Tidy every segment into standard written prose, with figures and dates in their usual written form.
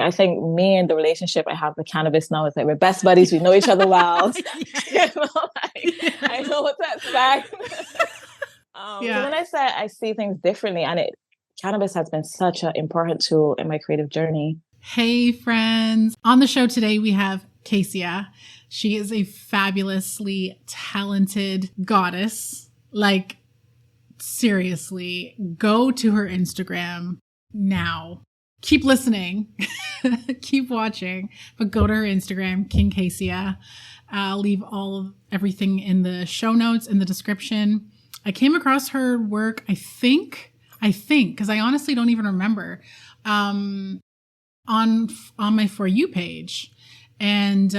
I think me and the relationship I have with cannabis now is like we're best buddies. We know each other well. I know what to expect. So when I say I see things differently, and cannabis has been such an important tool in my creative journey. Hey friends. On the show today, we have Kesia. She is a fabulously talented goddess. Like, seriously, go to her Instagram now. Keep listening, keep watching, but go to her Instagram, King Kesia. I'll leave everything in the show notes, in the description. I came across her work, I think, because I honestly don't even remember, on my For You page, and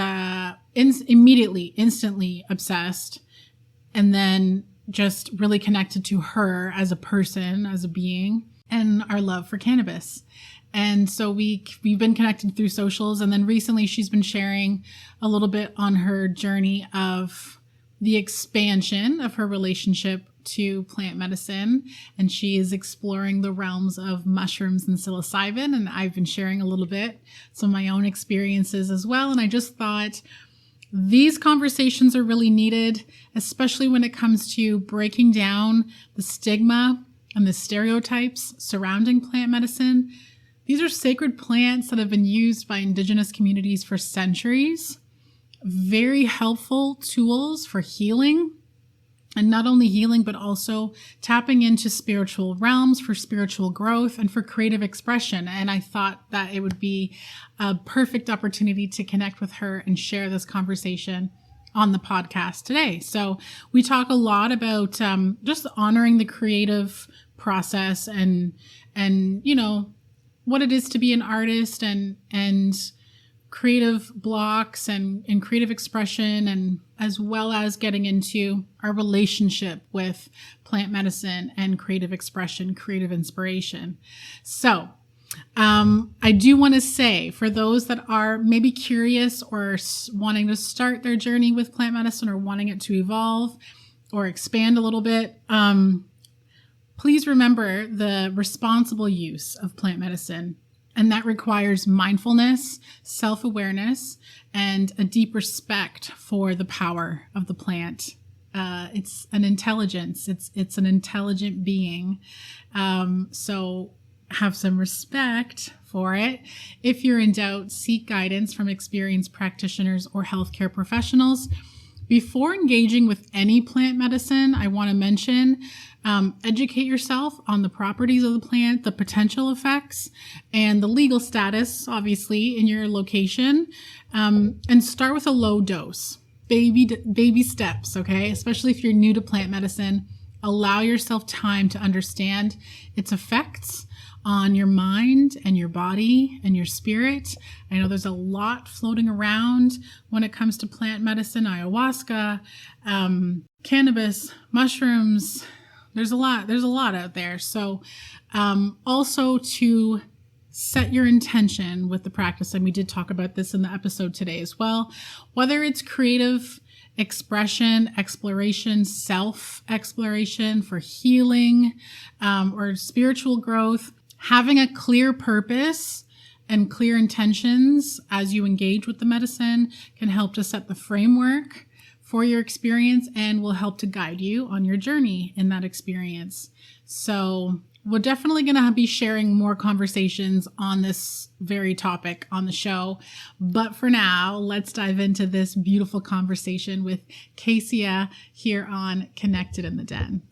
instantly obsessed, and then just really connected to her as a person, as a being, and our love for cannabis. And so we've been connected through socials, and then recently she's been sharing a little bit on her journey of the expansion of her relationship to plant medicine, and she is exploring the realms of mushrooms and psilocybin, and I've been sharing a little bit some of my own experiences as well. And I just thought these conversations are really needed, especially when it comes to breaking down the stigma and the stereotypes surrounding plant medicine. These are sacred plants that have been used by indigenous communities for centuries. Very helpful tools for healing, and not only healing, but also tapping into spiritual realms for spiritual growth and for creative expression. And I thought that it would be a perfect opportunity to connect with her and share this conversation on the podcast today. So we talk a lot about just honoring the creative process and you know, what it is to be an artist and creative blocks and creative expression, and as well as getting into our relationship with plant medicine and creative expression, creative inspiration. So I do want to say, for those that are maybe curious or wanting to start their journey with plant medicine, or wanting it to evolve or expand a little bit, please remember the responsible use of plant medicine. And that requires mindfulness, self-awareness, and a deep respect for the power of the plant. It's an intelligence. It's an intelligent being. So have some respect for it. If you're in doubt, seek guidance from experienced practitioners or healthcare professionals. Before engaging with any plant medicine, I want to mention, educate yourself on the properties of the plant, the potential effects, and the legal status, obviously, in your location. And start with a low dose, baby steps, okay? Especially if you're new to plant medicine, allow yourself time to understand its effects on your mind and your body and your spirit. I know there's a lot floating around when it comes to plant medicine, ayahuasca, cannabis, mushrooms. There's a lot out there. So also to set your intention with the practice, and we did talk about this in the episode today as well, whether it's creative expression, exploration, self-exploration for healing, or spiritual growth. Having a clear purpose and clear intentions as you engage with the medicine can help to set the framework for your experience and will help to guide you on your journey in that experience. So we're definitely going to be sharing more conversations on this very topic on the show. But for now, let's dive into this beautiful conversation with Kesia here on Connected in the Den.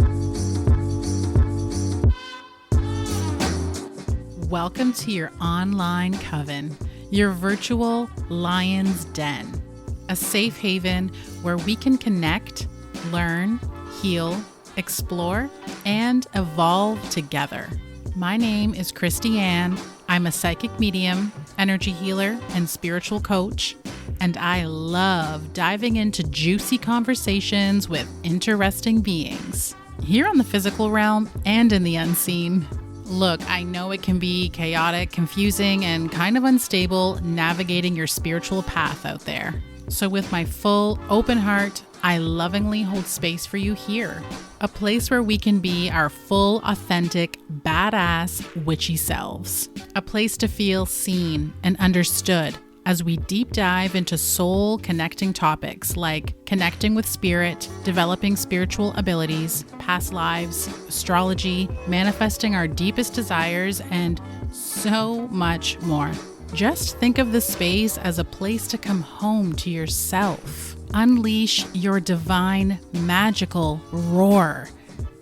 Welcome to your online coven, your virtual lion's den, a safe haven where we can connect, learn, heal, explore, and evolve together. My name is Christy Ann. I'm a psychic medium, energy healer, and spiritual coach, and I love diving into juicy conversations with interesting beings, here on the physical realm and in the unseen. Look, I know it can be chaotic, confusing, and kind of unstable navigating your spiritual path out there. So with my full open heart, I lovingly hold space for you here, a place where we can be our full, authentic, badass, witchy selves. A place to feel seen and understood as we deep dive into soul connecting topics like connecting with spirit, developing spiritual abilities, past lives, astrology, manifesting our deepest desires, and so much more. Just think of this space as a place to come home to yourself. Unleash your divine, magical roar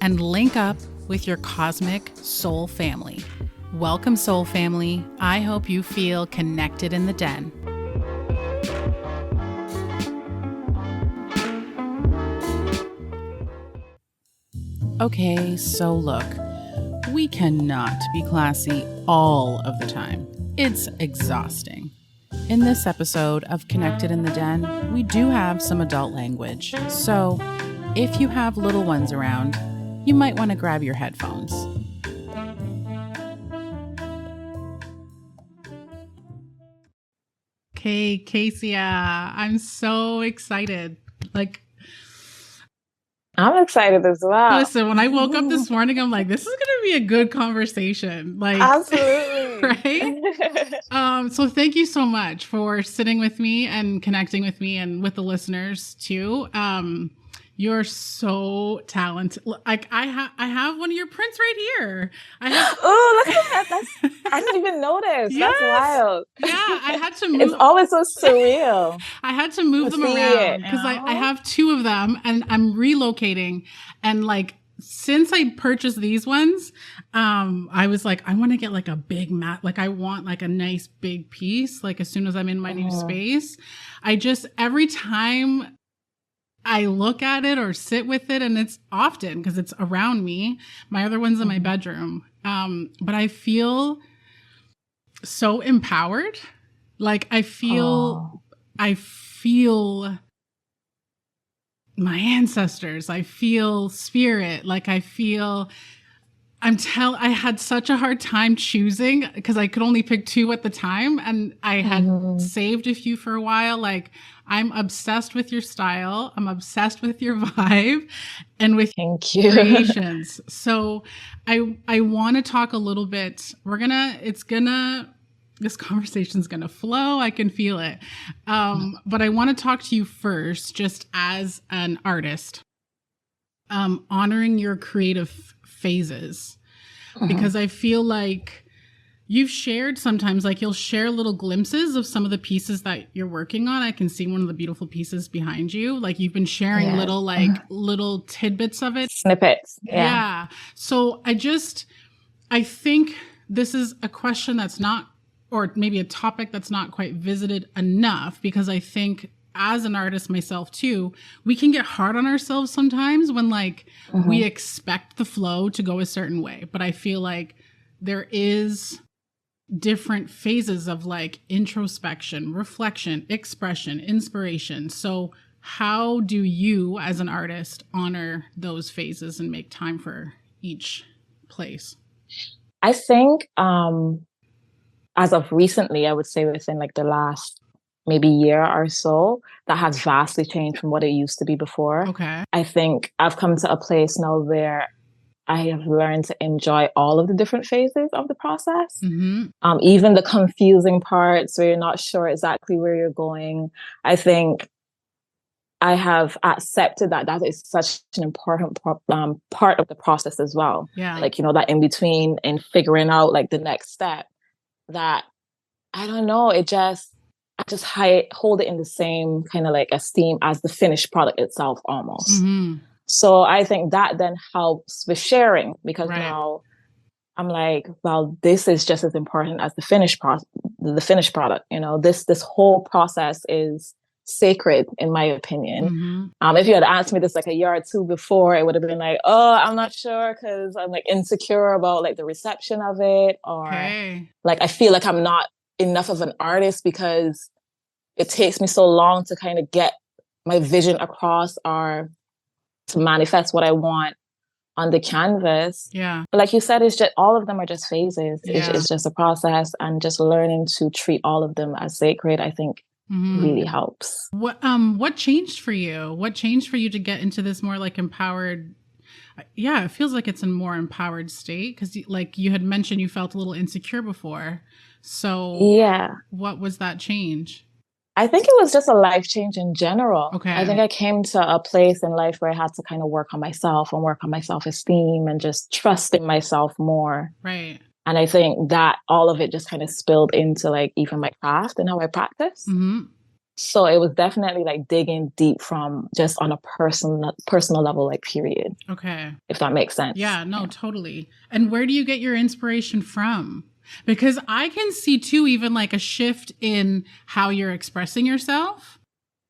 and link up with your cosmic soul family. Welcome, soul family. I hope you feel connected in the den. Okay, so look, we cannot be classy all of the time. It's exhausting. In this episode of Connected in the Den, we do have some adult language. So if you have little ones around, you might want to grab your headphones. Okay, Kesia, I'm so excited. I'm excited as well. Listen, when I woke up this morning, I'm like, this is going to be a good conversation. Absolutely. Right? So thank you so much for sitting with me and connecting with me and with the listeners too. You're so talented. Like I have one of your prints right here. Oh, I didn't even notice. Yes. That's wild. Yeah, I had to move. It's always so surreal. I had to move them around because I have two of them and I'm relocating. And since I purchased these ones, I was like, I want to get like a big mat. Like I want like a nice big piece. Like as soon as I'm in my new space, every time I look at it or sit with it, and it's often because it's around me. My other one's in my bedroom. But I feel so empowered. Like I feel my ancestors. I feel spirit. Like I feel, I had such a hard time choosing because I could only pick two at the time. And I had saved a few for a while. Like I'm obsessed with your style. I'm obsessed with your vibe and with your creations. So I want to talk a little bit. This conversation's going to flow. I can feel it. But I want to talk to you first, just as an artist, honoring your creative phases, because I feel like you've shared sometimes, like you'll share little glimpses of some of the pieces that you're working on. I can see one of the beautiful pieces behind you. Like you've been sharing little tidbits of it. Snippets. Yeah. So I think this is a question that's not, or maybe a topic that's not quite visited enough, because I think as an artist myself too, we can get hard on ourselves sometimes when we expect the flow to go a certain way. But I feel like there is different phases of introspection, reflection, expression, inspiration. So how do you as an artist honor those phases and make time for each place? I think as of recently, I would say within the last maybe year or so, that has vastly changed from what it used to be before. Okay. I think I've come to a place now where I have learned to enjoy all of the different phases of the process. Even the confusing parts where you're not sure exactly where you're going. I think I have accepted that is such an important part of the process as well. Yeah. That in between and figuring out the next step, that I don't know, I just hold it in the same kind of esteem as the finished product itself almost. So I think that then helps with sharing, because now I'm like, well, this is just as important as the finished product. This whole process is sacred, in my opinion. If you had asked me this a year or two before, it would have been I'm not sure, because I'm insecure about the reception of it, or I feel like I'm not enough of an artist because it takes me so long to kind of get my vision across or to manifest what I want on the canvas. Yeah. But like you said, it's just, all of them are just phases. Yeah. It's just a process, and just learning to treat all of them as sacred, I think, really helps. What changed for you? What changed for you to get into this more like empowered? Yeah, it feels like it's a more empowered state because like you had mentioned you felt a little insecure before. So Yeah. what was that change? I think it was just a life change in general. I Okay. think I came to a place in life where I had to kind of work on myself and work on my self-esteem and just trusting myself more. Right. And I think that all of it just kind of spilled into like even my craft and how I practice. Mm-hmm. So it was definitely like digging deep from just on a personal level, like period. Okay. If that makes sense. Yeah, no, totally. And where do you get your inspiration from? Because I can see too, even like a shift in how you're expressing yourself.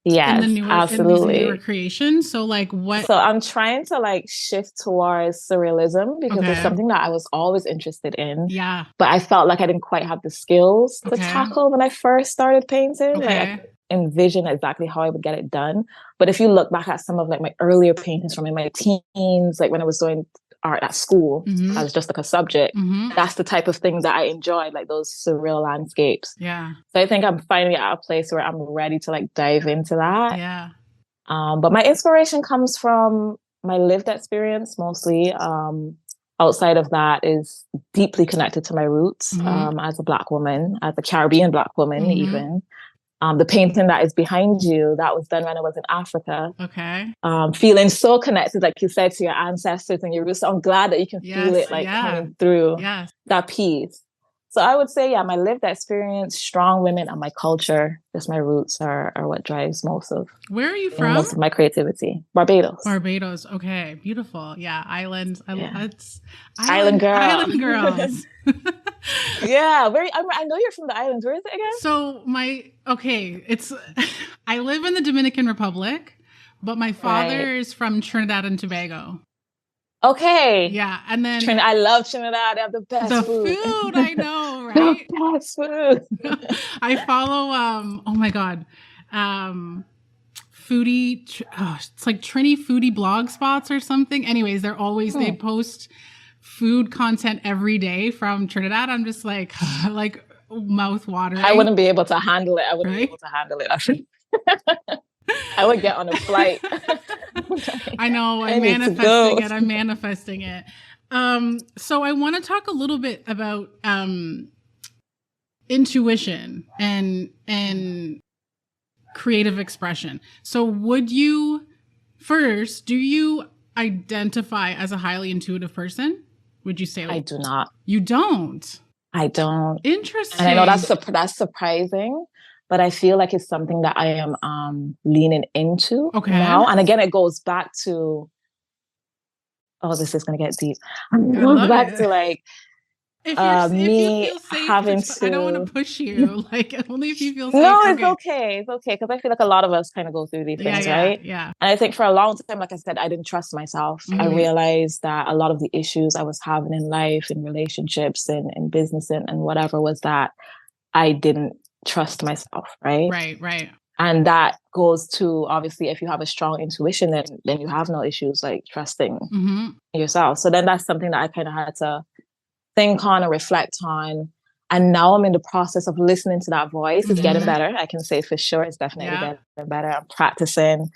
Yes, In these absolutely. newer creations. So like what? So I'm trying to like shift towards surrealism because Okay. it's something that I was always interested in. Yeah. But I felt like I didn't quite have the skills to tackle when I first started painting. Like I envision exactly how I would get it done. But if you look back at some of like my earlier paintings from in my teens, like when I was doing art at school as just like a subject, that's the type of thing that I enjoyed, like those surreal landscapes. Yeah. So I think I'm finally at a place where I'm ready to like dive into that. Yeah. But my inspiration comes from my lived experience mostly. Outside of that is deeply connected to my roots as a Black woman, as a Caribbean Black woman, even. The painting that is behind you, that was done when I was in Africa. Okay. Feeling so connected, like you said, to your ancestors and your roots. So I'm glad that you can feel it like coming through that piece. So I would say, yeah, my lived experience, strong women, and my culture, just my roots are what drives most of. Where are you from? Most of my creativity. Barbados. Barbados. Okay. Beautiful. Yeah. Islands. It's Island girl. Island girls. Yeah. I know you're from the islands. Where is it again? So I live in the Dominican Republic, but my father is from Trinidad and Tobago. Okay. Yeah. And then I love Trinidad. They have the best food. The food, I know, right? The best food. I follow oh my God. Foodie, it's like Trini foodie blog spots or something. Anyways, they post food content every day from Trinidad. I'm just like mouth watering. I wouldn't be able to handle it. Actually. I would get on a flight. I know. I'm manifesting it. So I want to talk a little bit about intuition and creative expression. So do you identify as a highly intuitive person? Would you say? I do not. You don't? I don't. Interesting. And I know that's surprising, but I feel like it's something that I am leaning into now. And again, it goes back to, this is going to get deep. It goes back to like, if you feel safe, having to... I don't want to push you. Like only if you feel safe. No, it's okay. It's okay. Because I feel like a lot of us kind of go through these things, right? Yeah. And I think for a long time, like I said, I didn't trust myself. I realized that a lot of the issues I was having in life, in relationships, and in business and whatever was that I didn't trust myself, right? Right. And that goes to, obviously, if you have a strong intuition, then you have no issues like trusting yourself. So then that's something that I kind of had to think on and reflect on. And now I'm in the process of listening to that voice. It's getting better. I can say for sure it's definitely getting better. I'm practicing.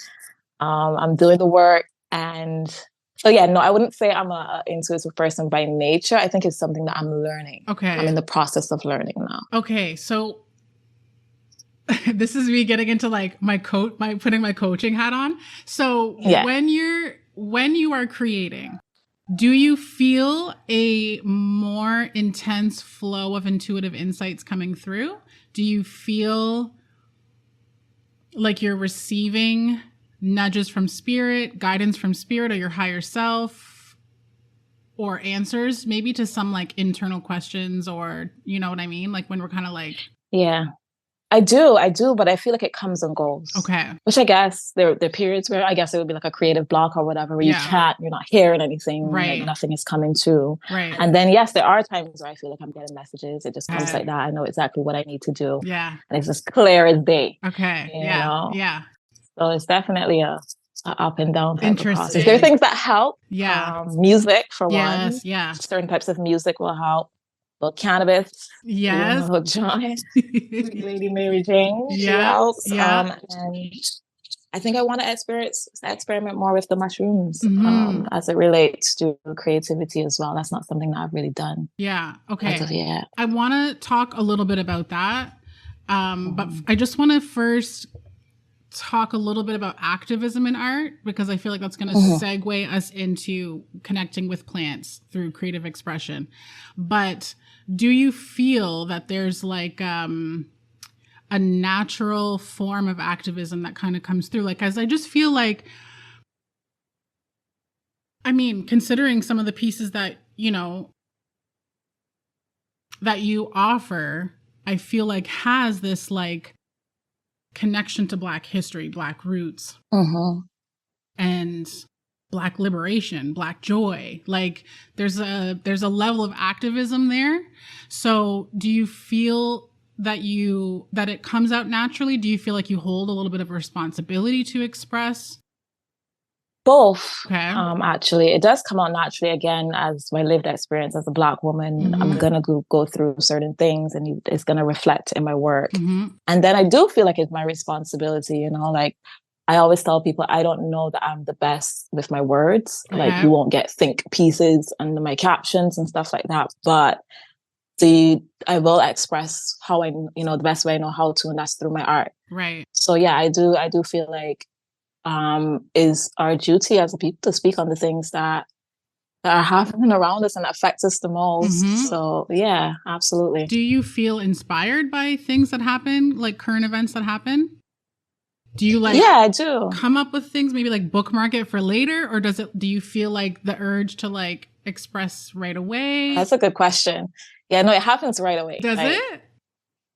I'm doing the work. And so, I wouldn't say I'm an intuitive person by nature. I think it's something that I'm learning. Okay. I'm in the process of learning now. Okay. So this is me getting into like putting my coaching hat on. So when you are creating, do you feel a more intense flow of intuitive insights coming through? Do you feel like you're receiving nudges from spirit, guidance from spirit or your higher self, or answers maybe to some like internal questions, or you know what I mean? Like when we're kind of like... Yeah. I do, but I feel like it comes and goes. Okay. Which I guess there are periods where I guess it would be like a creative block or whatever, where you're not hearing anything, right? Like nothing is coming to. Right. And then yes, there are times where I feel like I'm getting messages. It just comes like that. I know exactly what I need to do. Yeah. And it's just clear as day. Okay. You know? Yeah. So it's definitely a up and down type of process. Interesting. There are things that help. Yeah. Music for one. Yeah. Certain types of music will help. Well, cannabis, Yes. John, Lady Mary Jane, she Yeah. helps. Yeah. And I think I want to experiment more with the mushrooms Mm-hmm. as it relates to creativity as well. That's not something that I've really done Yeah. as Okay. of yet. I want to talk a little bit about that. But I just want to first talk a little bit about activism in art, because I feel like that's going to segue us into connecting with plants through creative expression. But do you feel that there's like a natural form of activism that kind of comes through? Like, as I just feel like, I mean, considering some of the pieces that, you know, that you offer, I feel like has this like connection to Black history, Black roots, and Black liberation, Black joy. Like there's a level of activism there. So do you feel that it comes out naturally? Do you feel like you hold a little bit of responsibility to express? Both. Okay. Actually, it does come out naturally. Again, as my lived experience as a Black woman, I'm gonna go through certain things, and it's gonna reflect in my work. And then I do feel like it's my responsibility. You know, like I always tell people, I don't know that I'm the best with my words. Okay. Like you won't get think pieces under my captions and stuff like that, but I will express how the best way I know how to, and that's through my art. Right. So yeah, I do feel like is our duty as a people to speak on the things that are happening around us and affect us the most. So yeah, absolutely. Do you feel inspired by things that happen, like current events that happen? Do you like I do come up with things, maybe like bookmark it for later, or do you feel like the urge to like express right away? That's a good question. Yeah, no, it happens right away. Does it?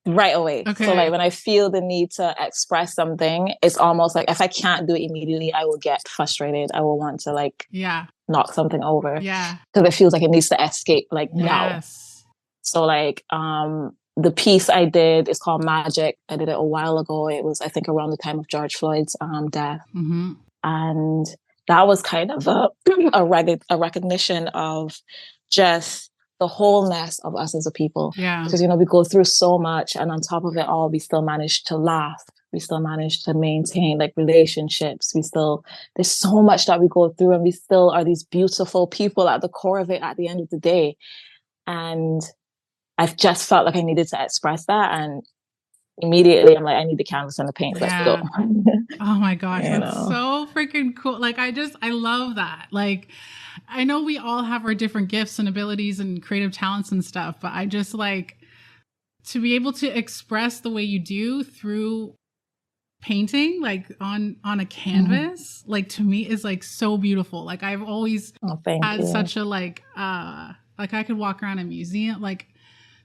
Right away. Okay. So like when I feel the need to express something, it's almost like if I can't do it immediately, I will get frustrated. I will want to like knock something over. Yeah. Because it feels like it needs to escape like now. Yes. So like the piece I did is called Magic. I did it a while ago. It was, I think, around the time of George Floyd's death. And that was kind of a recognition of just the wholeness of us as a people. Yeah. Because, we go through so much, and on top of it all, we still manage to laugh. We still manage to maintain like relationships. There's so much that we go through, and we still are these beautiful people at the core of it at the end of the day. And I've just felt like I needed to express that. And immediately I'm like, I need the canvas and the paint. Let's go. Oh my gosh, that's so freaking cool. Like I love that. Like I know we all have our different gifts and abilities and creative talents and stuff, but I just like to be able to express the way you do through painting, like on a canvas, like to me is like so beautiful. Like I've always had such a like I could walk around a museum, like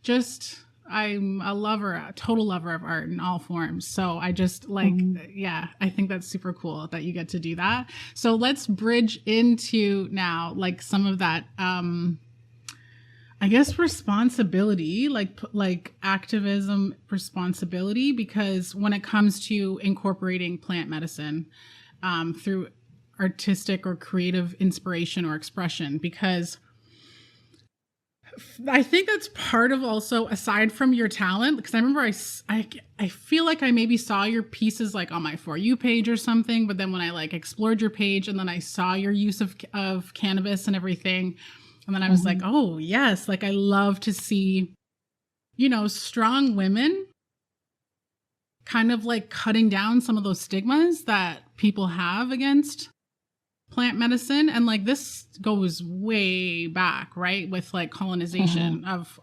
just I'm a total lover of art in all forms. So I just like, I think that's super cool that you get to do that. So let's bridge into now like some of that, I guess responsibility, like activism responsibility, because when it comes to incorporating plant medicine through artistic or creative inspiration or expression, because I think that's part of also, aside from your talent, because I remember I feel like I maybe saw your pieces like on my For You page or something, but then when I like explored your page and then I saw your use of cannabis and everything, and then I was like, oh yes, like I love to see, strong women kind of like cutting down some of those stigmas that people have against plant medicine. And like this goes way back, right, with like colonization of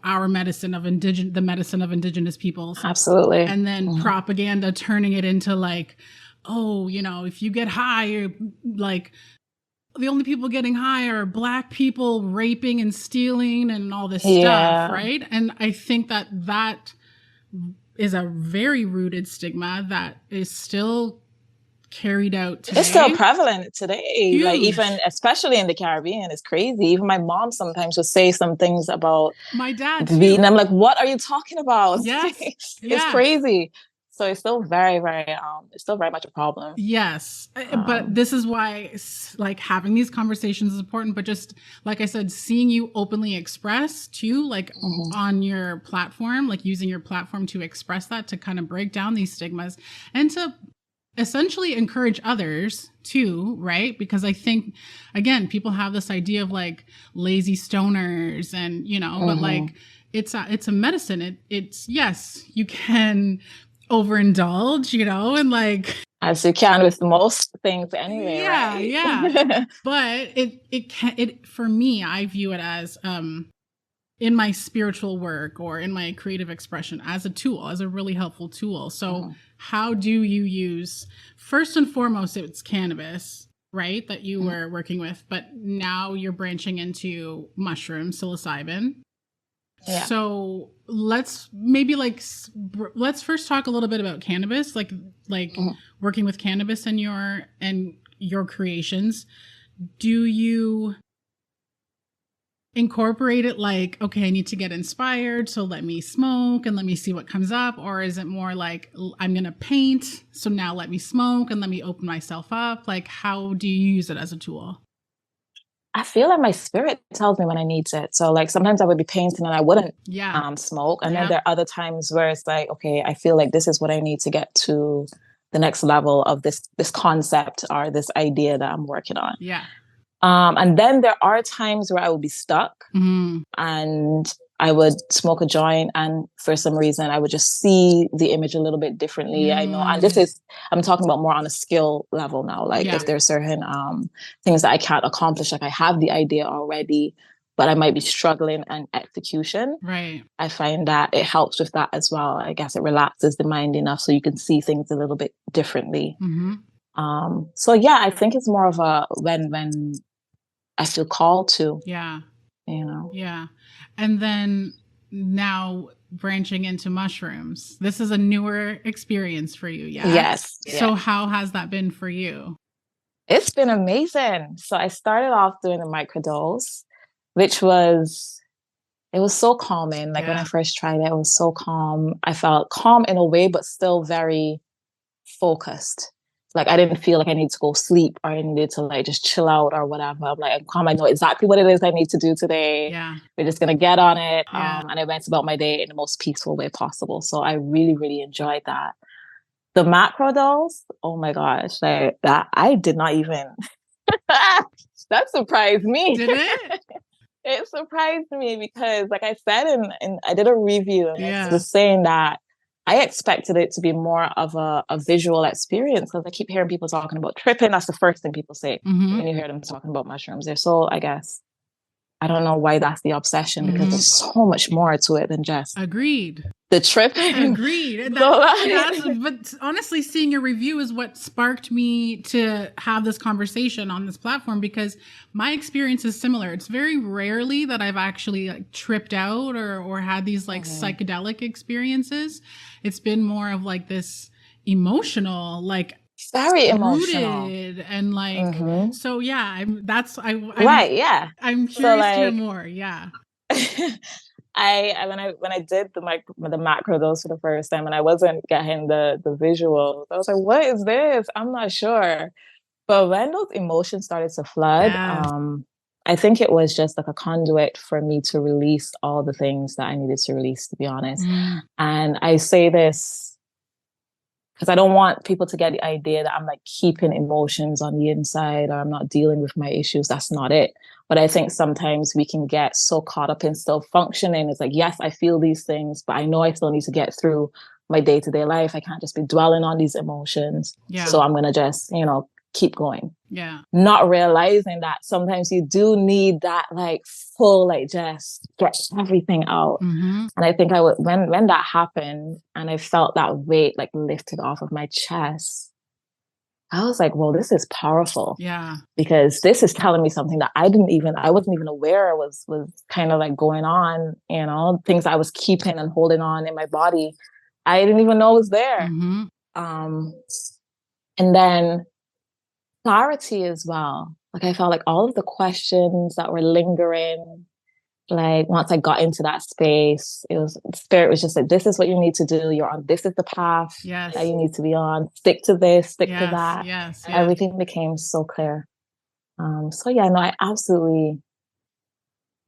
our medicine, the medicine of indigenous peoples. Absolutely. And then propaganda turning it into like, oh, if you get high, you're like the only people getting high are Black people raping and stealing and all this stuff, right? And I think that is a very rooted stigma that is still carried out today. It's still prevalent today. Huge. Like even especially in the Caribbean, it's crazy. Even my mom sometimes would say some things about my dad weed, and I'm like, what are you talking about? Yes. It's crazy. So it's still it's still very much a problem. Yes. But this is why like having these conversations is important, but just like I said, seeing you openly express too, like on your platform, like using your platform to express that, to kind of break down these stigmas and to essentially encourage others too, right? Because I think, again, people have this idea of like lazy stoners and, you know, but like it's a medicine. It's, yes, you can overindulge, you know, and like, as you can with most things anyway, yeah, right? yeah. But it for me, I view it as in my spiritual work or in my creative expression as a tool, as a really helpful tool. So how do you use, first and foremost, it's cannabis, right? That you were working with, but now you're branching into mushrooms, psilocybin. Yeah. So let's maybe like, let's first talk a little bit about cannabis, like working with cannabis and your creations. Do you incorporate it like, okay, I need to get inspired, so let me smoke and let me see what comes up? Or is it more like, I'm going to paint, so now let me smoke and let me open myself up? Like, how do you use it as a tool? I feel like my spirit tells me when I need it. So like sometimes I would be painting and I wouldn't smoke. And then there are other times where it's like, okay, I feel like this is what I need to get to the next level of this concept or this idea that I'm working on. Yeah. And then there are times where I would be stuck and I would smoke a joint, and for some reason I would just see the image a little bit differently. I know, and I'm talking about more on a skill level now. Like if there's certain things that I can't accomplish, like I have the idea already, but I might be struggling in execution. Right. I find that it helps with that as well. I guess it relaxes the mind enough so you can see things a little bit differently. So yeah, I think it's more of a when I feel called to. Yeah. You know. Yeah. And then now branching into mushrooms. This is a newer experience for you, yeah? Yes. So how has that been for you? It's been amazing. So I started off doing the microdose, which was so calming. Like when I first tried it was so calm. I felt calm in a way, but still very focused. Like I didn't feel like I need to go sleep or I needed to like just chill out or whatever. I'm like, I'm calm. I know exactly what it is I need to do today. Yeah. We're just gonna get on it. And I went about my day in the most peaceful way possible. So I really, really enjoyed that. The macro dose, oh my gosh, like that I did not even that surprised me. Did it? It surprised me because like I said in I did a review and it was saying that I expected it to be more of a visual experience because I keep hearing people talking about tripping. That's the first thing people say when you hear them talking about mushrooms. They're so, I guess, I don't know why that's the obsession because there's so much more to it than just the tripping. Agreed. But honestly, seeing your review is what sparked me to have this conversation on this platform because my experience is similar. It's very rarely that I've actually like tripped out or had these like psychedelic experiences. It's been more of like this emotional, like very emotional and like so yeah. I'm I'm curious so, like, to hear more. Yeah. When I did the macro dose for the first time and I wasn't getting the visuals, I was like, what is this? I'm not sure. But when those emotions started to flood, I think it was just like a conduit for me to release all the things that I needed to release, to be honest. And I say this because I don't want people to get the idea that I'm like keeping emotions on the inside or I'm not dealing with my issues. That's not it. But I think sometimes we can get so caught up in still functioning. It's like, yes, I feel these things, but I know I still need to get through my day-to-day life. I can't just be dwelling on these emotions. So I'm going to just, keep going. Yeah. Not realizing that sometimes you do need that like full, like just get everything out. And I think when that happened and I felt that weight like lifted off of my chest, I was like, well, this is powerful. Yeah. Because this is telling me something that I wasn't even aware was kind of like going on, things I was keeping and holding on in my body. I didn't even know was there. And then clarity as well. Like I felt like all of the questions that were lingering, like once I got into that space, spirit was just like, this is what you need to do. You're on, this is the path Yes. that you need to be on. Stick to this, stick to Yes. that. Yes. Yes. Everything became so clear. So yeah, no,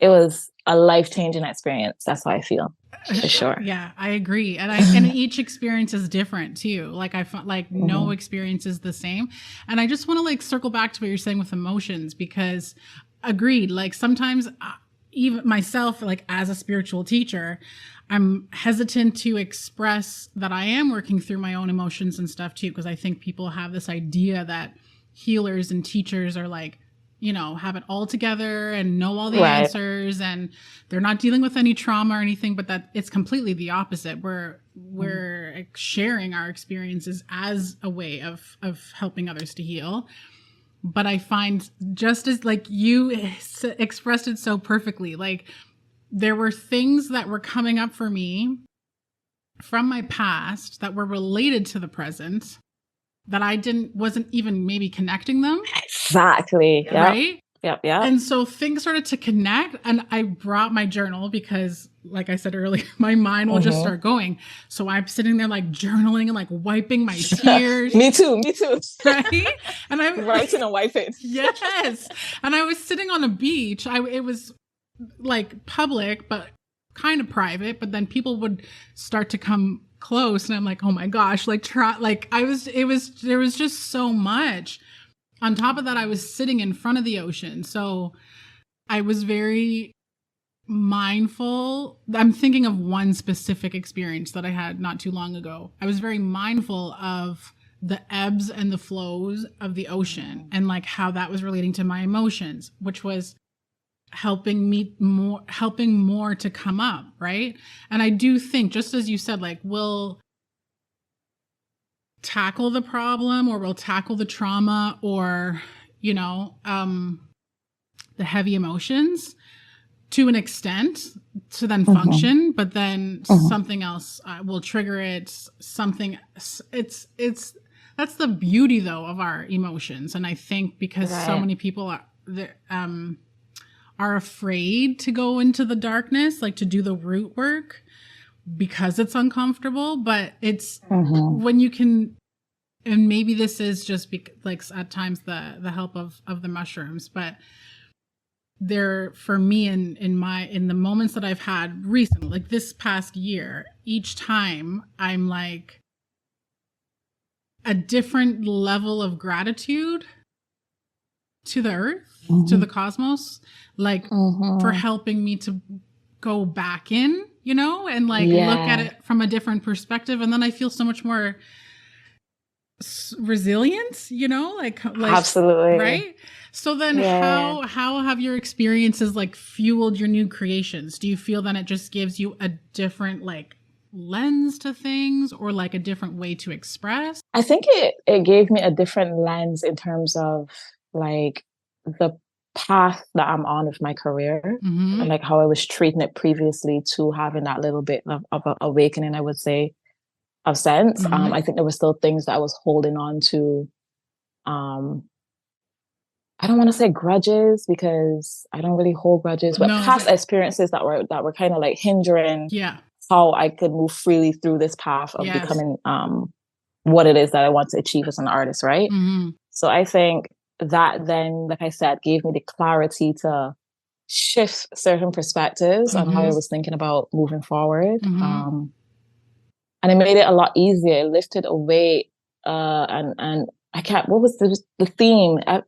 it was a life-changing experience. That's how I feel, for sure. Yeah, I agree. And each experience is different too. Like I felt like no experience is the same. And I just want to like circle back to what you're saying with emotions, because agreed, like sometimes even myself, like as a spiritual teacher, I'm hesitant to express that I am working through my own emotions and stuff too, because I think people have this idea that healers and teachers are like, you know, have it all together and know all the answers, and they're not dealing with any trauma or anything, but that it's completely the opposite. We're sharing our experiences as a way of helping others to heal. But I find, just as like you expressed it so perfectly, like there were things that were coming up for me from my past that were related to the present that I wasn't even maybe connecting them. Exactly. Yep. Right? Yep. And so things started to connect, and I brought my journal because, like I said earlier, my mind will just start going. So I'm sitting there like journaling and like wiping my tears. Me too. Right? And I'm writing and wiping. Yes. And I was sitting on a beach. It was like public, but kind of private, but then people would start to come close, and I'm like, oh my gosh, there was just so much. On top of that, I was sitting in front of the ocean. So I was very mindful. I'm thinking of one specific experience that I had not too long ago. I was very mindful of the ebbs and the flows of the ocean and like how that was relating to my emotions, which was helping more to come up. Right. And I do think, just as you said, like we'll tackle the problem, or we'll tackle the trauma, or, you know, the heavy emotions to an extent to then function, but then something else will trigger it. That's the beauty though of our emotions. And I think because so many people are afraid to go into the darkness, like to do the root work, because it's uncomfortable, but it's when you can, and maybe this is just like at times the help of the mushrooms, but there for me in the moments that I've had recently, like this past year, each time I'm like a different level of gratitude to the earth, to the cosmos, like for helping me to go back in, you know, and like look at it from a different perspective. And then I feel so much more resilient, you know, like absolutely. Right. So then how have your experiences like fueled your new creations? Do you feel then it just gives you a different like lens to things, or like a different way to express? I think it gave me a different lens in terms of like the path that I'm on with my career, and like how I was treating it previously to having that little bit of an awakening, I would say, of sense. I think there were still things that I was holding on to. I don't want to say grudges, because I don't really hold grudges, but past experiences that were kind of like hindering how I could move freely through this path of becoming what it is that I want to achieve as an artist, right? So I think that then, like I said, gave me the clarity to shift certain perspectives on how I was thinking about moving forward. And it made it a lot easier. It lifted a weight, and I can't, what was the theme? I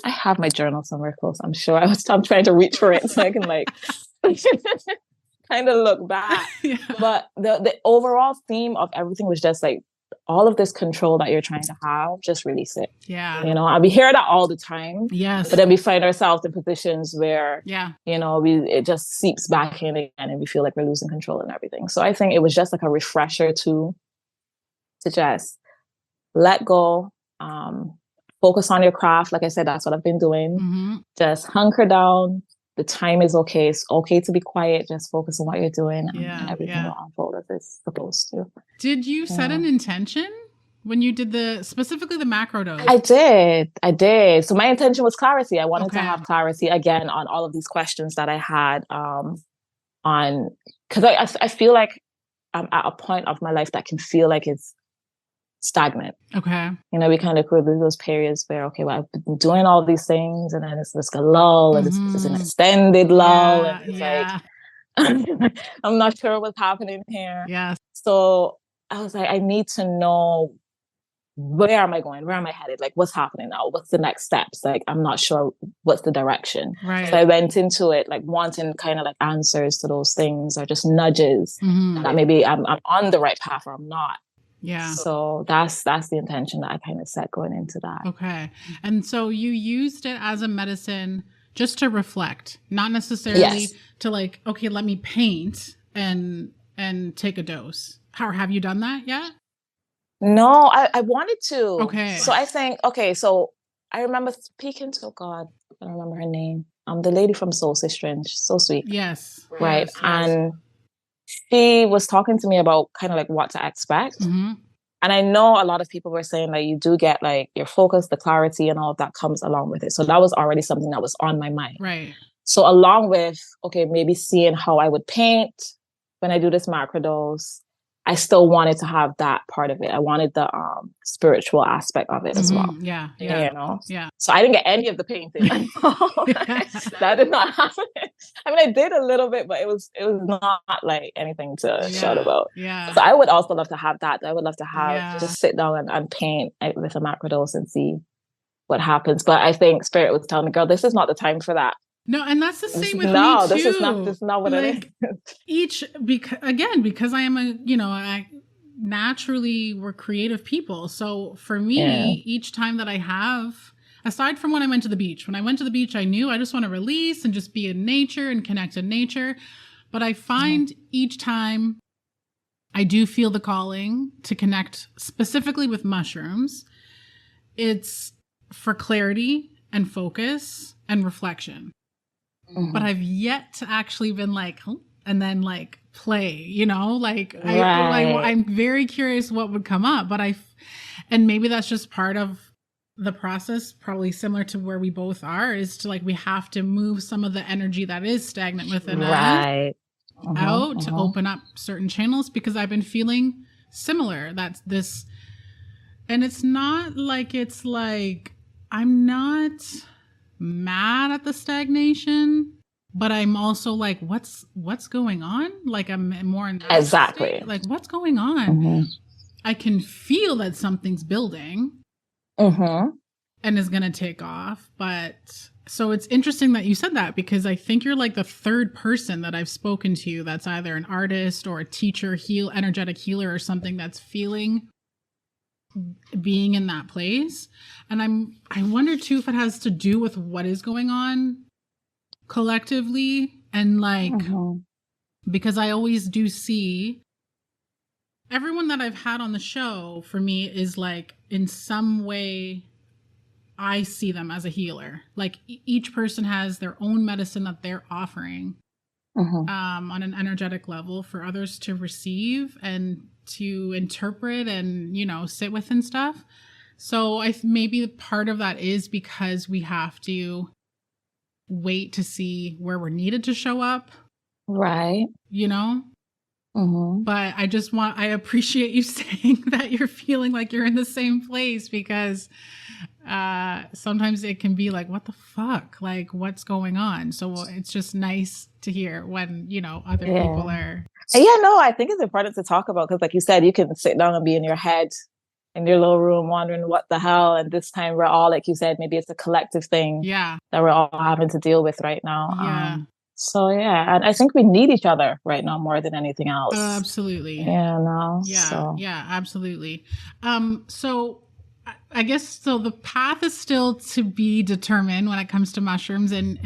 have my journal somewhere close, I'm sure. I'm trying to reach for it so I can like kind of look back. But the overall theme of everything was just like, all of this control that you're trying to have, just release it. You know, and we hear that all the time. But then we find ourselves in positions where, you know, it just seeps back in again, and we feel like we're losing control and everything. So I think it was just like a refresher to just let go, focus on your craft. Like I said, that's what I've been doing. Just hunker down. The time is okay. It's okay to be quiet. Just focus on what you're doing, and everything will unfold as it's supposed to. Did you set an intention when you did specifically the macro dose? I did. So my intention was clarity. I wanted to Okay. have clarity again on all of these questions that I had on, because I feel like I'm at a point of my life that can feel like it's stagnant. Okay. You know, we kind of go through those periods where, okay, well, I've been doing all these things, and then it's this a lull, and this is an extended lull, and it's like, I'm not sure what's happening here. Yes. So I was like, I need to know, where am I going? Where am I headed? Like, what's happening now? What's the next steps? Like, I'm not sure what's the direction. Right. So I went into it like wanting kind of like answers to those things, or just nudges that maybe I'm on the right path or I'm not. Yeah. So that's the intention that I kind of set going into that. Okay. And so you used it as a medicine just to reflect, not necessarily to like, okay, let me paint and take a dose. How have you done that yet? No, I wanted to. Okay. So I think, so I remember speaking to, God, I don't remember her name. The lady from Soul Sister, so sweet. Yes. Right. Yes. And she was talking to me about kind of like what to expect. And I know a lot of people were saying that you do get like your focus, the clarity, and all of that comes along with it. So that was already something that was on my mind. Right. So along with, maybe seeing how I would paint when I do this macrodose, I still wanted to have that part of it. I wanted the spiritual aspect of it as well. Yeah. You know? Yeah. So I didn't get any of the painting. That did not happen. I mean, I did a little bit, but it was not like anything to shout about. Yeah. So I would also love to have that. I would love to have just sit down and paint with a macrodose and see what happens. But I think Spirit was telling me, girl, this is not the time for that. No, and that's the same with me too. No, this is not what it is. Because I am we're creative people. So for me, each time that I have, aside from when I went to the beach, I knew I just want to release and just be in nature and connect in nature. But I find each time I do feel the calling to connect specifically with mushrooms, it's for clarity and focus and reflection. But I've yet to actually been like, and then like play, you know, like I'm very curious what would come up, and maybe that's just part of the process, probably similar to where we both are, is to like, we have to move some of the energy that is stagnant within us out to open up certain channels, because I've been feeling similar. That's this, and it's not like, I'm not mad at the stagnation, but I'm also like, what's going on? Like, I'm more in that state. Like, what's going on? I can feel that something's building and is going to take off. But so it's interesting that you said that, because I think you're like the third person that I've spoken to that's either an artist or a teacher, energetic healer or something, that's feeling being in that place. And I wonder too if it has to do with what is going on collectively, and like because I always do see everyone that I've had on the show, for me, is like, in some way I see them as a healer. Like each person has their own medicine that they're offering on an energetic level for others to receive and to interpret and, you know, sit with and stuff. So maybe part of that is because we have to wait to see where we're needed to show up. Right. You know? But I appreciate you saying that you're feeling like you're in the same place, because sometimes it can be like, what the fuck? Like, what's going on? So it's just nice to hear when, you know, other people are. Yeah, no, I think it's important to talk about, because like you said, you can sit down and be in your head in your little room wondering what the hell. And this time we're all, like you said, maybe it's a collective thing that we're all having to deal with right now. So yeah, and I think we need each other right now more than anything else. Absolutely. Yeah, no. Yeah, absolutely. So I guess so the path is still to be determined when it comes to mushrooms and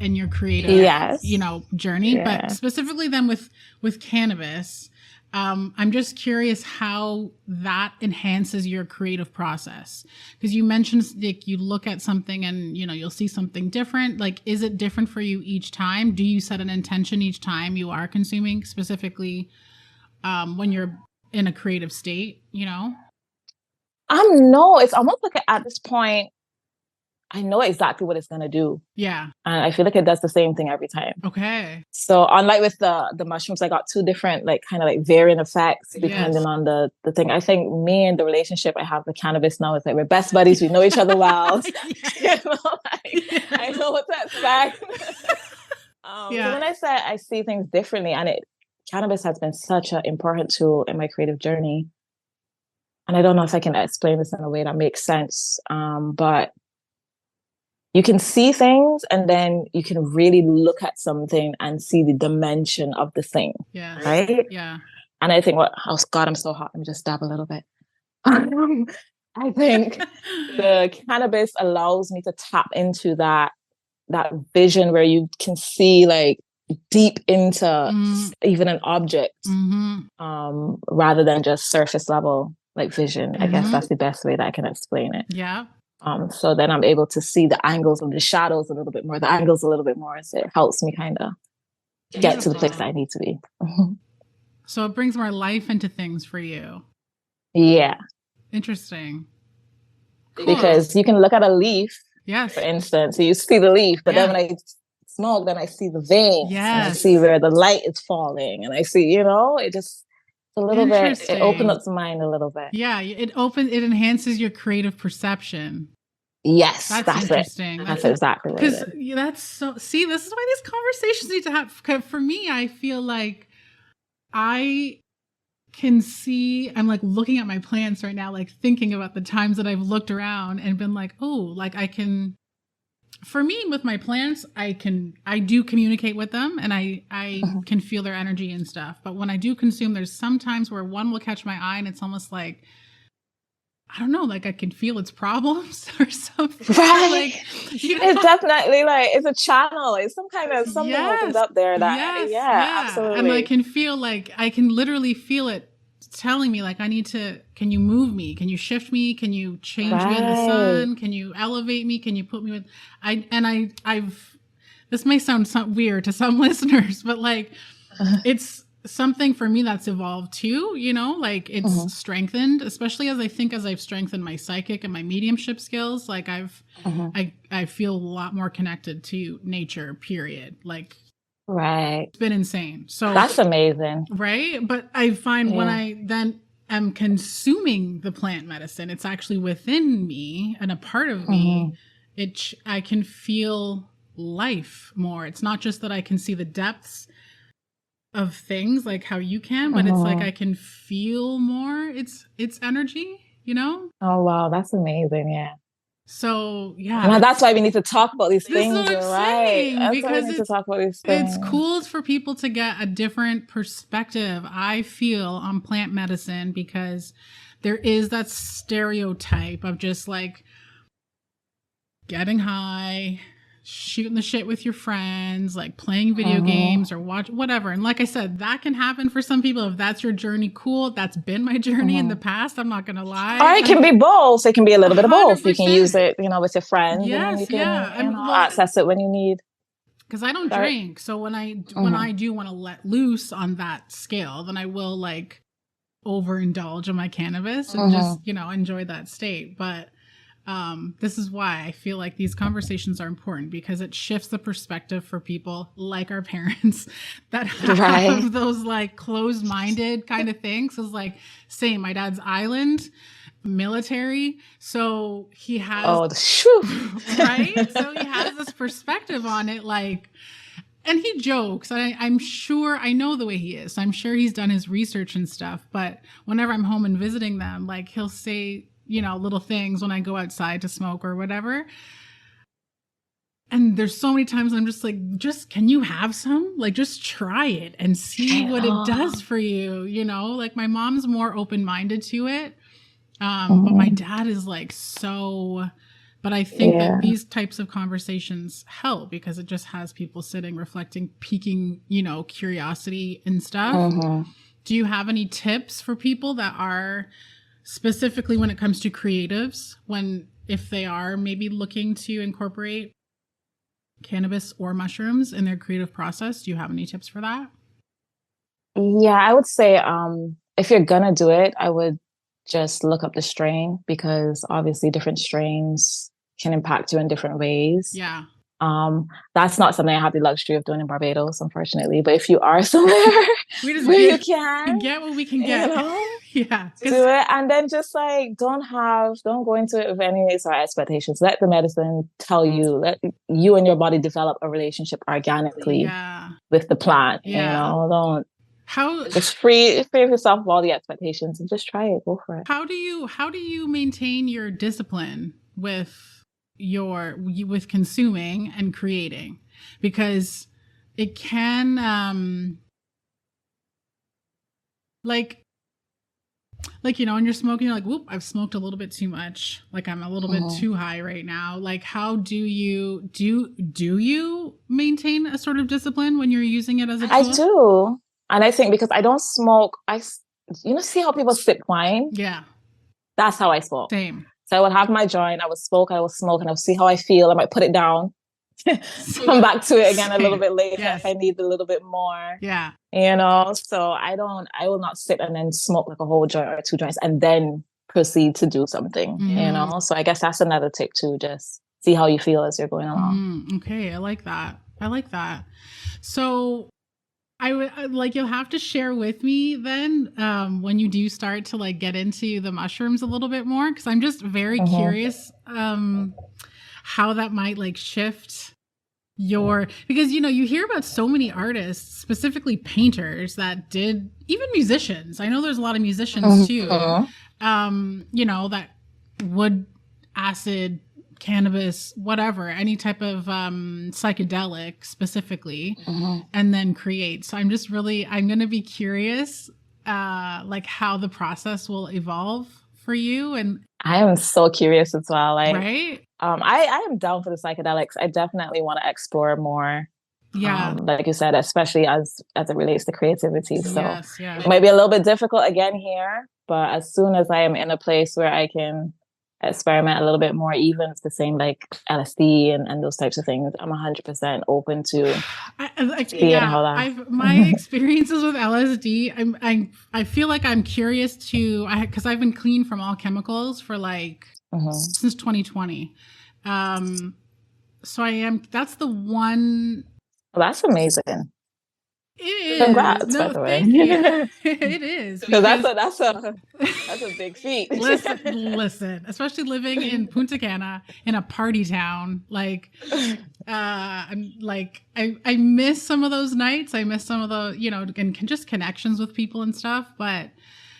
your creative you know, journey. But specifically then with cannabis, I'm just curious how that enhances your creative process. Because you mentioned, like, you look at something and, you know, you'll see something different. Like, is it different for you each time? Do you set an intention each time you are consuming, specifically when you're in a creative state, you know? No, it's almost like at this point, I know exactly what it's gonna do. Yeah. And I feel like it does the same thing every time. Okay. So unlike with the mushrooms, I got two different like kind of like varying effects depending Yes. on the thing. I think me and the relationship I have with cannabis now is like we're best buddies. We know each other well. You Yes. know, like, Yes. I know what to expect. So Yeah. when I say I see things differently, and cannabis has been such an important tool in my creative journey. And I don't know if I can explain this in a way that makes sense, but you can see things and then you can really look at something and see the dimension of the thing. Yes. Right. Yeah. And I think oh God, I'm so hot. Let me just dab a little bit. I think the cannabis allows me to tap into that vision where you can see like deep into even an object, rather than just surface level like vision. I guess that's the best way that I can explain it. Yeah. So then I'm able to see the angles of the shadows a little bit more, the angles a little bit more. So it helps me kind of get to the place that I need to be. So it brings more life into things for you. Yeah. Interesting. Cool. Because you can look at a leaf, yes, for instance, so you see the leaf, but then when I smoke, then I see the veins. Yes. And I see where the light is falling. And I see, it just a little bit, it opens up the mind a little bit. Yeah, it enhances your creative perception. Yes, that's interesting. That's exactly what it is. Because that's so. See, this is why these conversations need to have. For me, I feel like I can see. I'm like looking at my plants right now, like thinking about the times that I've looked around and been like, oh, like I can. For me, with my plants, I do communicate with them, and I can feel their energy and stuff. But when I do consume, there's some times where one will catch my eye, and it's almost like, I don't know, like I can feel its problems or something. Right. Like, it's definitely like, it's a channel. It's something opens up there that, absolutely. And I can feel like, I can literally feel it telling me like, can you move me? Can you shift me? Can you change me in the sun? Can you elevate me? Can you put me with, I've, this may sound weird to some listeners, but like, it's something for me that's evolved too, like it's strengthened, especially as I've strengthened my psychic and my mediumship skills. Like I feel a lot more connected to nature, period. Like, right. It's been insane. So that's amazing. Right. But I find when I then am consuming the plant medicine, it's actually within me and a part of me. I can feel life more. It's not just that I can see the depths of things like how you can, but it's like I can feel more it's energy, Oh wow, that's amazing. Yeah. So now that's why we need to talk about these things. Right. That's because why we need to talk about these things. It's cool for people to get a different perspective, I feel, on plant medicine, because there is that stereotype of just like getting high, shooting the shit with your friends, like playing video games or watch whatever. And like I said, that can happen for some people. If that's your journey, cool. That's been my journey in the past. I'm not going to lie. Or it can be both. It can be a little bit of both. You can use it, with your friends. Yes, and you can, access it when you need. Because I don't drink. So when I do want to let loose on that scale, then I will like overindulge in my cannabis and just, enjoy that state. But this is why I feel like these conversations are important, because it shifts the perspective for people like our parents that have those like closed-minded kind of things. It's like, same, my dad's island, military. So he has, right? So he has this perspective on it, like, and he jokes. I'm sure, I know the way he is. So I'm sure he's done his research and stuff. But whenever I'm home and visiting them, like he'll say, little things when I go outside to smoke or whatever. And there's so many times I'm just like, can you have some? Like, just try it and see what it does for you. Like my mom's more open-minded to it. But my dad is like, but I think that these types of conversations help because it just has people sitting, reflecting, piquing, curiosity and stuff. Do you have any tips for people that are specifically when it comes to creatives, if they are maybe looking to incorporate cannabis or mushrooms in their creative process? Do you have any tips for that? Yeah, I would say if you're gonna do it, I would just look up the strain, because obviously different strains can impact you in different ways. Yeah. That's not something I have the luxury of doing in Barbados, unfortunately. But if you are somewhere We just where you can, get what we can get. Yeah. Do it, and then just like don't go into it with any sort of expectations. Let the medicine tell you, let you and your body develop a relationship organically with the plant. Don't just free yourself of all the expectations and just try it. Go for it. How do you maintain your discipline with consuming and creating? Because it can like when you're smoking, you're like, whoop, I've smoked a little bit too much. Like I'm a little bit too high right now. Like how do you maintain a sort of discipline when you're using it as a tool? I do. And I think because I don't smoke, see how people sip wine? Yeah. That's how I smoke. Same. So I would have my joint, I would smoke, and I would see how I feel. I might put it down, come back to it again a little bit later if I need a little bit more. Yeah. So I will not sit and then smoke like a whole joint or 2 joints and then proceed to do something, So I guess that's another tip too, just see how you feel as you're going along. Okay. I like that. So I would you'll have to share with me then when you do start to like get into the mushrooms a little bit more, because I'm just very curious how that might like shift because you hear about so many artists, specifically painters, that did, even musicians. I know there's a lot of musicians too, that would acid, cannabis, whatever, any type of psychedelic specifically, and then create. So I'm going to be curious like how the process will evolve for you. And I am so curious as well. Right? I am down for the psychedelics. I definitely want to explore more. Yeah. Like you said, especially as it relates to creativity. So yes, it might be a little bit difficult again here, but as soon as I am in a place where I can experiment a little bit more, even if the same like LSD and those types of things, I'm 100% open to seeing how that. My experiences with LSD, I feel like I'm curious because I've been clean from all chemicals for like since 2020. So that's the one. Well, that's amazing. It is. Congrats, by the way. Thank you. It is. Because that's a big feat. Listen, especially living in Punta Cana in a party town, like I'm like I miss some of those nights. I miss some of the, and just connections with people and stuff, but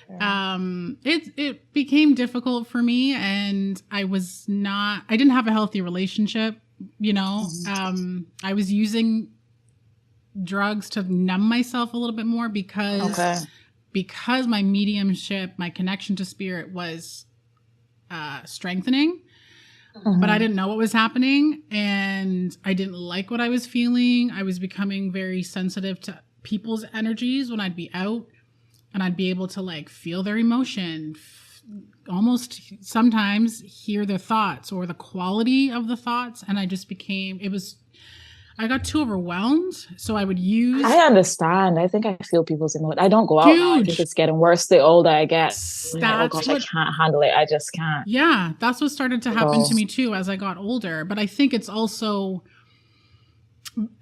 it became difficult for me, and I didn't have a healthy relationship, I was using drugs to numb myself a little bit more because my mediumship, my connection to spirit was strengthening, but I didn't know what was happening, and I didn't like what I was feeling. I was becoming very sensitive to people's energies when I'd be out, and I'd be able to like feel their emotion, almost sometimes hear their thoughts or the quality of the thoughts, and I got too overwhelmed, so I would use... I understand. I think I feel people's emotions. I don't go out now. I think it's getting worse the older I get. I can't handle it. I just can't. Yeah, that's what started to happen to me too as I got older. But I think it's also...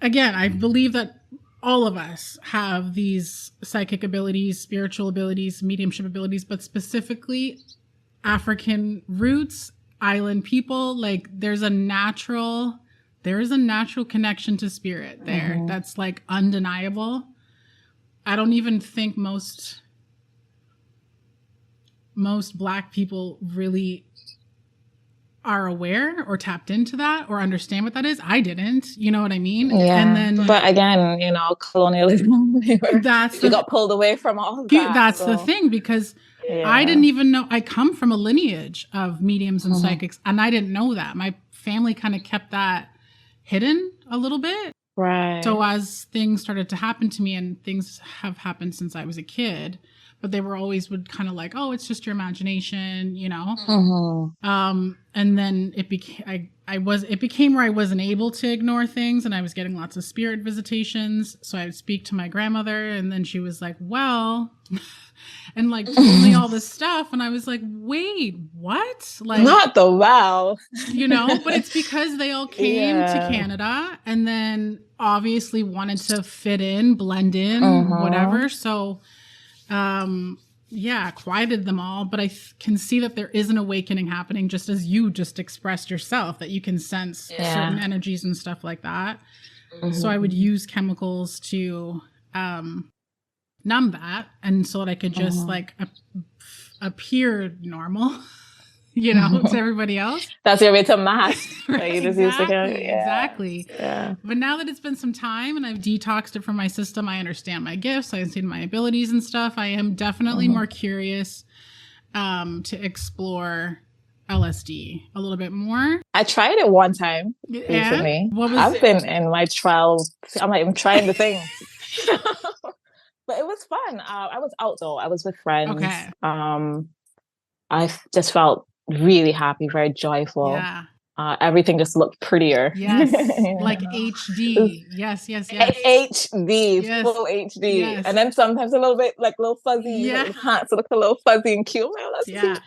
Again, I believe that all of us have these psychic abilities, spiritual abilities, mediumship abilities, but specifically African roots, island people, like there is a natural connection to spirit there that's like undeniable. I don't even think most Black people really are aware or tapped into that or understand what that is. I didn't, you know what I mean? Yeah. And then, but again, colonialism, we got pulled away from all of that. That's the thing, because I didn't even know. I come from a lineage of mediums and psychics, and I didn't know that. My family kind of kept that hidden a little bit. Right. So as things started to happen to me, and things have happened since I was a kid, but they would kind of like, oh, it's just your imagination, and then it became where I wasn't able to ignore things, and I was getting lots of spirit visitations. So I would speak to my grandmother, and then she was like, well, and like told me all this stuff. And I was like, wait, what? Like, not the wow. But it's because they all came to Canada and then obviously wanted to fit in, blend in, whatever. So, quieted them all. But I can see that there is an awakening happening, just as you just expressed yourself, that you can sense certain energies and stuff like that. So I would use chemicals to numb that, and so that I could just like appear normal, to everybody else. That's your way to mask. Right, exactly. Yeah. But now that it's been some time and I've detoxed it from my system, I understand my gifts, I understand my abilities and stuff. I am definitely more curious to explore LSD a little bit more. I tried it one time recently. I've been in my trial. I'm not even trying the thing. But it was fun. I was out though. I was with friends. Okay. I just felt really happy, very joyful. Yeah. Everything just looked prettier. Yes. Like HD. Yes. HD. Yes. Full HD. Yes. And then sometimes a little bit like a little fuzzy. Yeah. Hats look a little fuzzy and cute. That's cute.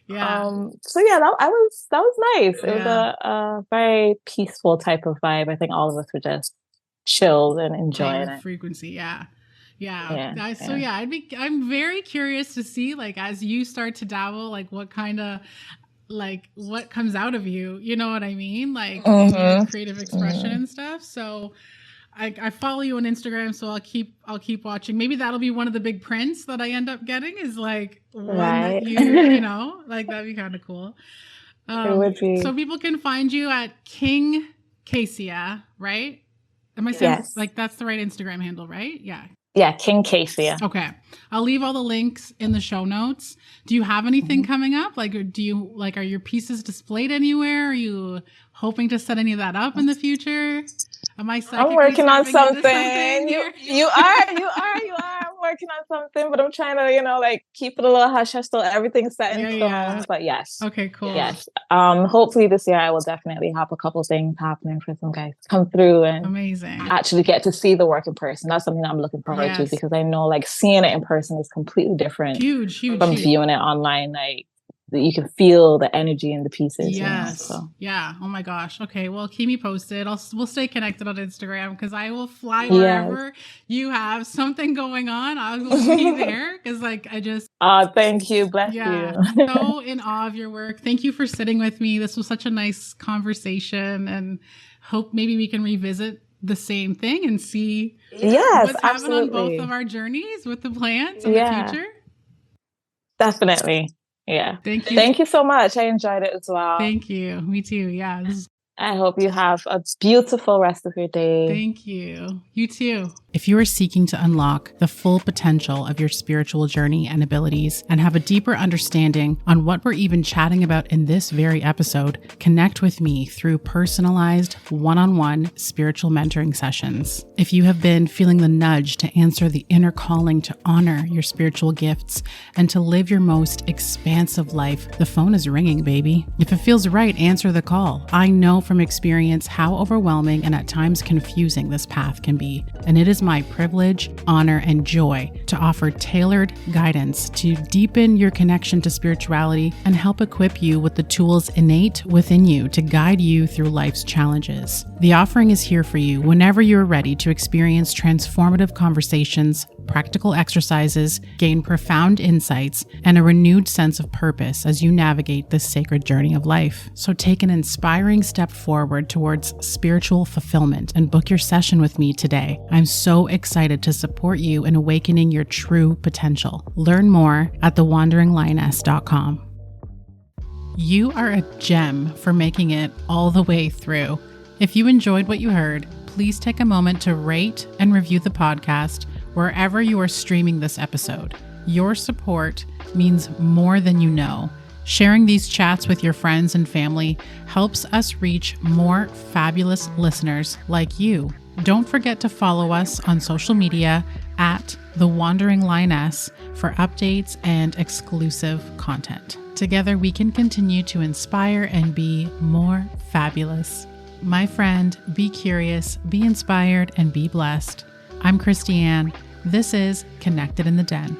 Yeah. That was nice. It was a very peaceful type of vibe. I think all of us were just chilled and enjoying it. Frequency, yeah. I'm very curious to see, like, as you start to dabble, like what kind of, like, what comes out of you. You know what I mean? Like your creative expression and stuff. So I follow you on Instagram, so I'll keep watching. Maybe that'll be one of the big prints that I end up getting, is like one that you like, that'd be kind of cool. It would be. So people can find you at King Kesia, right? Am I saying like that's the right Instagram handle, right? Yeah. Yeah, King Kesia. Okay. I'll leave all the links in the show notes. Do you have anything coming up? Like, are your pieces displayed anywhere? Are you hoping to set any of that up in the future? Am I I'm working on something. You are. I'm working on something, but I'm trying to, like, keep it a little hush hush till everything's set in stone. Yeah. But yes. Okay, cool. Yes. Hopefully this year I will definitely have a couple things happening for some guys to come through and amazing. Actually get to see the work in person. That's something I'm looking forward to, because I know, like, seeing it in person is completely different. Huge. From viewing it online. Like, you can feel the energy in the pieces. Yes. Yeah. Oh my gosh. Okay. Well, keep me posted. We'll stay connected on Instagram, because I will fly wherever you have something going on. I will be there, because I just. Thank you. Bless you. So in awe of your work. Thank you for sitting with me. This was such a nice conversation, and hope maybe we can revisit the same thing and see what's happening on both of our journees with the plants in the future. Definitely. Yeah. Thank you. Thank you so much. I enjoyed it as well. Thank you. Me too. Yeah. I hope you have a beautiful rest of your day. Thank you. You too. If you are seeking to unlock the full potential of your spiritual journey and abilities, and have a deeper understanding on what we're even chatting about in this very episode, connect with me through personalized one-on-one spiritual mentoring sessions. If you have been feeling the nudge to answer the inner calling to honor your spiritual gifts and to live your most expansive life, the phone is ringing, baby. If it feels right, answer the call. I know from experience how overwhelming and at times confusing this path can be, and it is my privilege, honor, and joy to offer tailored guidance to deepen your connection to spirituality and help equip you with the tools innate within you to guide you through life's challenges. The offering is here for you whenever you're ready to experience transformative conversations, practical exercises, gain profound insights, and a renewed sense of purpose as you navigate this sacred journey of life. So take an inspiring step forward towards spiritual fulfillment and book your session with me today. I'm so excited to support you in awakening your true potential. Learn more at thewanderinglioness.com. You are a gem for making it all the way through. If you enjoyed what you heard, please take a moment to rate and review the podcast wherever you are streaming this episode. Your support means more than you know. Sharing these chats with your friends and family helps us reach more fabulous listeners like you. Don't forget to follow us on social media at The Wandering Lioness for updates and exclusive content. Together, we can continue to inspire and be more fabulous. My friend, be curious, be inspired, and be blessed. I'm Christiane. This is Connected in the Den.